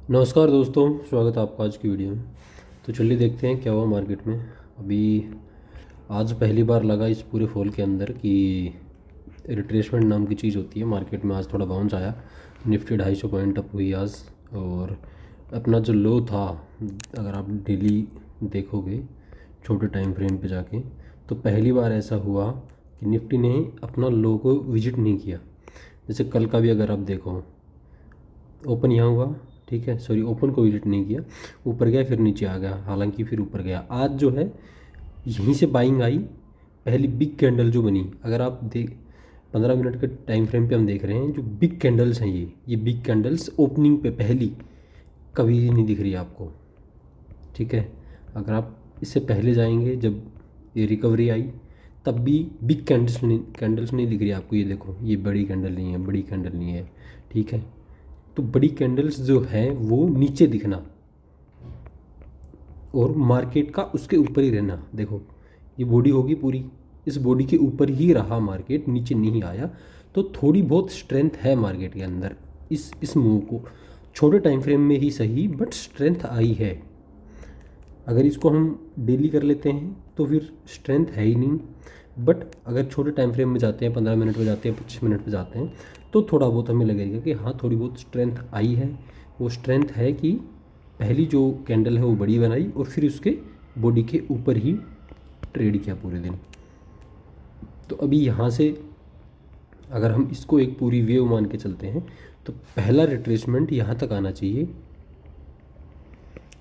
नमस्कार दोस्तों, स्वागत है आपका आज की वीडियो में। तो चलिए देखते हैं क्या हुआ मार्केट में। अभी आज पहली बार लगा इस पूरे फॉल के अंदर कि रिट्रेसमेंट नाम की चीज़ होती है। मार्केट में आज थोड़ा बाउंस आया, निफ्टी 250 पॉइंट अप हुई आज। और अपना जो लो था, अगर आप डेली देखोगे छोटे टाइम फ्रेम पे जाके, तो पहली बार ऐसा हुआ कि निफ्टी ने अपना लो को विजिट नहीं किया। जैसे कल का भी अगर आप देखो, ओपन यहाँ हुआ, ठीक है, सॉरी ओपन को विजिट नहीं किया, ऊपर गया फिर नीचे आ गया, हालांकि फिर ऊपर गया। आज जो है यहीं से बाइंग आई, पहली बिग कैंडल जो बनी। अगर आप देख 15 मिनट के टाइम फ्रेम पे हम देख रहे हैं, जो बिग कैंडल्स हैं ये बिग कैंडल्स ओपनिंग पे पहली कभी नहीं दिख रही आपको, ठीक है। अगर आप इससे पहले जाएंगे जब ये रिकवरी आई, तब भी बिग कैंडल्स नहीं दिख रही आपको। ये देखो, ये बड़ी कैंडल नहीं है, बड़ी कैंडल नहीं है, ठीक है। तो बड़ी कैंडल्स जो है वो नीचे दिखना और मार्केट का उसके ऊपर ही रहना। देखो, ये बॉडी होगी पूरी, इस बॉडी के ऊपर ही रहा मार्केट, नीचे नहीं आया। तो थोड़ी बहुत स्ट्रेंथ है मार्केट के अंदर। इस मूव को छोटे टाइम फ्रेम में ही सही, बट स्ट्रेंथ आई है। अगर इसको हम डेली कर लेते हैं तो फिर स्ट्रेंथ है ही नहीं। बट अगर छोटे टाइम फ्रेम में जाते हैं, 15 मिनट में जाते हैं, 25 मिनट में जाते हैं, तो थोड़ा बहुत हमें लगेगा कि हाँ थोड़ी बहुत स्ट्रेंथ आई है। वो स्ट्रेंथ है कि पहली जो कैंडल है वो बड़ी बनाई और फिर उसके बॉडी के ऊपर ही ट्रेड किया पूरे दिन। तो अभी यहाँ से अगर हम इसको एक पूरी वेव मान के चलते हैं, तो पहला रिट्रेसमेंट यहाँ तक आना चाहिए,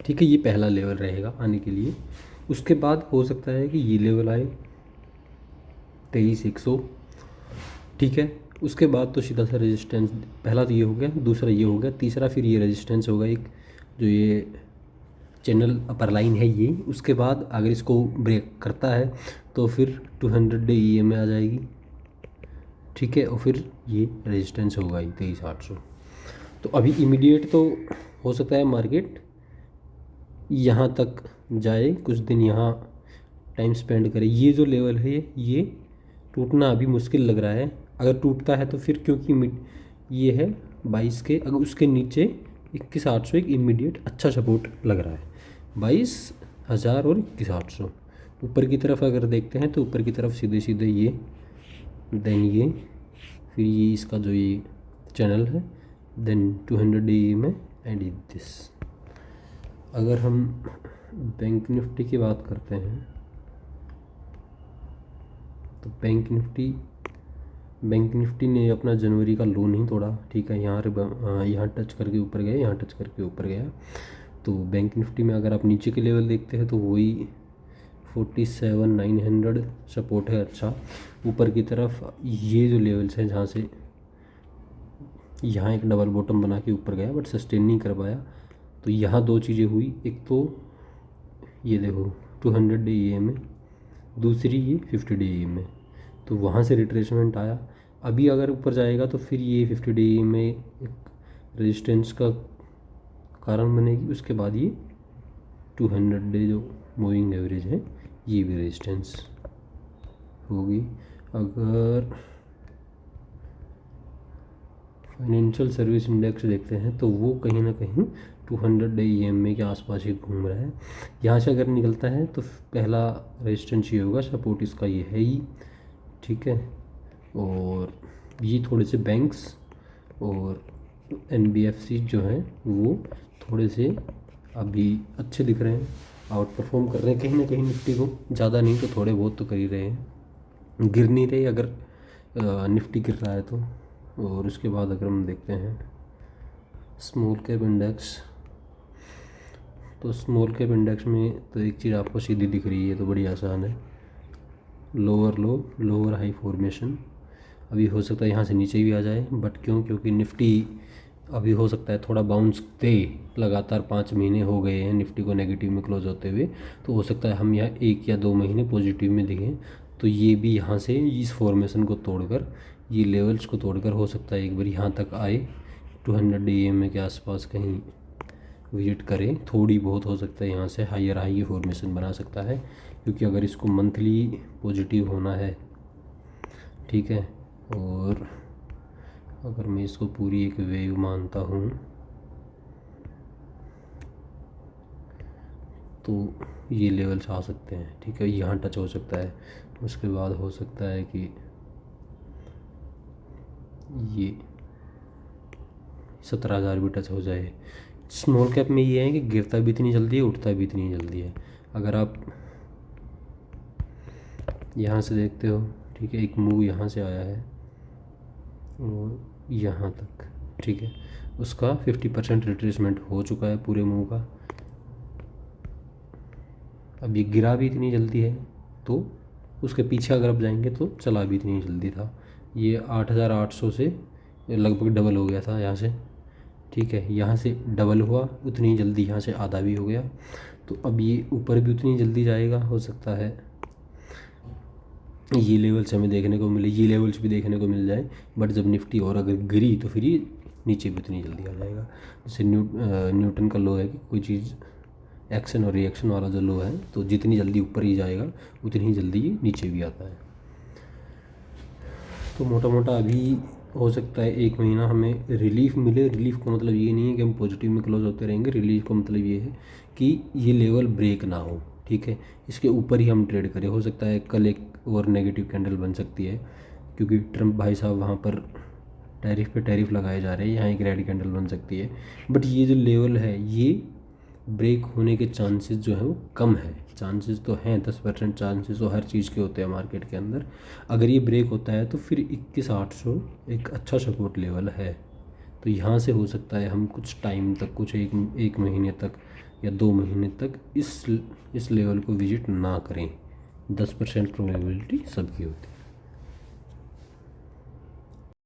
ठीक है। ये पहला लेवल रहेगा आने के लिए। उसके बाद हो सकता है कि ये लेवल आए 23,100, ठीक है। उसके बाद तो सीधा सा रेजिस्टेंस, पहला तो ये हो गया, दूसरा ये हो गया, तीसरा फिर ये रेजिस्टेंस होगा एक, जो ये चैनल अपर लाइन है ये। उसके बाद अगर इसको ब्रेक करता है तो फिर 200 डे EMA आ जाएगी, ठीक है। और फिर ये रेजिस्टेंस होगा ही 23,800। तो अभी इमीडिएट तो हो सकता है मार्केट यहाँ तक जाए, कुछ दिन यहाँ टाइम स्पेंड करे। ये जो लेवल है ये टूटना अभी मुश्किल लग रहा है। अगर टूटता है तो फिर, क्योंकि ये है 22 के, अगर उसके नीचे 21,800 एक इमीडिएट अच्छा सपोर्ट लग रहा है। 22,000 और 21,800 ऊपर की तरफ अगर देखते हैं तो ऊपर की तरफ सीधे सीधे ये, देन ये, फिर ये इसका जो ये चैनल है, देन 200 DE में एंड दिस। अगर हम बैंक निफ्टी की बात करते हैं तो बैंक निफ्टी ने अपना जनवरी का लो नहीं तोड़ा, ठीक है। यहाँ टच करके ऊपर गया, यहाँ टच करके ऊपर गया। तो बैंक निफ्टी में अगर आप नीचे के लेवल देखते हैं तो वही 47,900 सपोर्ट है अच्छा। ऊपर की तरफ ये जो लेवल्स हैं जहाँ से यहाँ एक डबल बॉटम बना के ऊपर गया, बट सस्टेन नहीं कर पाया। तो यहाँ दो चीज़ें हुई, एक तो ये देखो 200 DE में, दूसरी ये 50 DE में। तो वहाँ से रिट्रेसमेंट आया। अभी अगर ऊपर जाएगा तो फिर ये 50 DE में एक रेजिस्टेंस का कारण बनेगी। उसके बाद ये 200 डे जो मूविंग एवरेज है ये भी रेजिस्टेंस होगी। अगर फाइनेंशियल सर्विस इंडेक्स देखते हैं तो वो कहीं ना कहीं 200 डे EMA के आसपास ही घूम रहा है। यहाँ से अगर निकलता है तो पहला रेजिस्टेंस ये होगा, सपोर्ट इसका ये है ही, ठीक है। और ये थोड़े से बैंक्स और NBFC जो हैं वो थोड़े से अभी अच्छे दिख रहे हैं, आउट परफॉर्म कर रहे हैं कहीं ना कहीं निफ्टी को। ज़्यादा नहीं तो थोड़े बहुत तो कर ही रहे हैं, गिर नहीं रहे अगर निफ्टी गिर रहा है तो। और उसके बाद अगर हम देखते हैं स्मॉल कैप इंडेक्स, तो स्मॉल कैप इंडेक्स में तो एक चीज़ आपको सीधी दिख रही है, तो बड़ी आसान है, लोअर लो लोअर हाई फॉर्मेशन। अभी हो सकता है यहाँ से नीचे भी आ जाए, बट क्योंकि निफ्टी अभी हो सकता है थोड़ा बाउंस दे। लगातार 5 महीने हो गए हैं निफ्टी को नेगेटिव में क्लोज होते हुए, तो हो सकता है हम यहाँ 1 या 2 महीने पॉजिटिव में दिखें। तो ये भी यहाँ से इस फॉर्मेशन को तोड़कर, ये लेवल्स को तोड़कर हो सकता है एक बार यहाँ तक आए, 200 DMA के आसपास कहीं विजिट करें। थोड़ी बहुत हो सकता है यहाँ से हायर हाई फॉर्मेशन बना सकता है, क्योंकि अगर इसको मंथली पॉजिटिव होना है, ठीक है। और अगर मैं इसको पूरी एक वेव मानता हूँ तो ये लेवल्स आ सकते हैं, ठीक है, यहाँ टच हो सकता है। उसके बाद हो सकता है कि ये 17,000 भी टच हो जाए। स्मॉल कैप में ये है कि गिरता भी इतनी जल्दी है, उठता भी इतनी जल्दी है। अगर आप यहाँ से देखते हो, ठीक है, एक मूव यहाँ से आया है और यहाँ तक, ठीक है, उसका 50% रिट्रेसमेंट हो चुका है पूरे मूव का। अब ये गिरा भी इतनी जल्दी है तो उसके पीछे अगर आप जाएंगे तो चला भी इतनी जल्दी था। ये 8,800 से लगभग डबल हो गया था यहाँ से, ठीक है, यहाँ से डबल हुआ उतनी जल्दी, यहाँ से आधा भी हो गया। तो अब ये ऊपर भी उतनी जल्दी जाएगा, हो सकता है ये लेवल्स हमें देखने को मिले, ये लेवल्स भी देखने को मिल जाए। बट जब निफ्टी और अगर गिरी तो फिर ये नीचे भी उतनी जल्दी आ जाएगा। जैसे न्यूटन का लो है कि कोई चीज़ एक्शन और रिएक्शन वाला जो लो है, तो जितनी जल्दी ऊपर ही जाएगा उतनी ही जल्दी ये नीचे भी आता है। तो मोटा मोटा अभी हो सकता है 1 महीना हमें रिलीफ मिले। रिलीफ का मतलब ये नहीं है कि हम पॉजिटिव में क्लोज होते रहेंगे। रिलीफ का मतलब ये है कि ये लेवल ब्रेक ना हो, ठीक है, इसके ऊपर ही हम ट्रेड करें। हो सकता है कल एक और नेगेटिव कैंडल बन सकती है, क्योंकि ट्रम्प भाई साहब वहाँ पर टैरिफ पे टैरिफ लगाए जा रहे हैं, यहाँ एक रेड कैंडल बन सकती है। बट ये जो लेवल है ये ब्रेक होने के चांसेस जो है वो कम है। चांसेस तो हैं, 10% चांसेस तो हर चीज़ के होते हैं मार्केट के अंदर। अगर ये ब्रेक होता है तो फिर 21,800 एक अच्छा सपोर्ट लेवल है। तो यहाँ से हो सकता है हम कुछ टाइम तक, कुछ एक महीने तक या 2 महीने तक इस लेवल को विजिट ना करें। 10% प्रोबेबिलिटी सबकी होती है।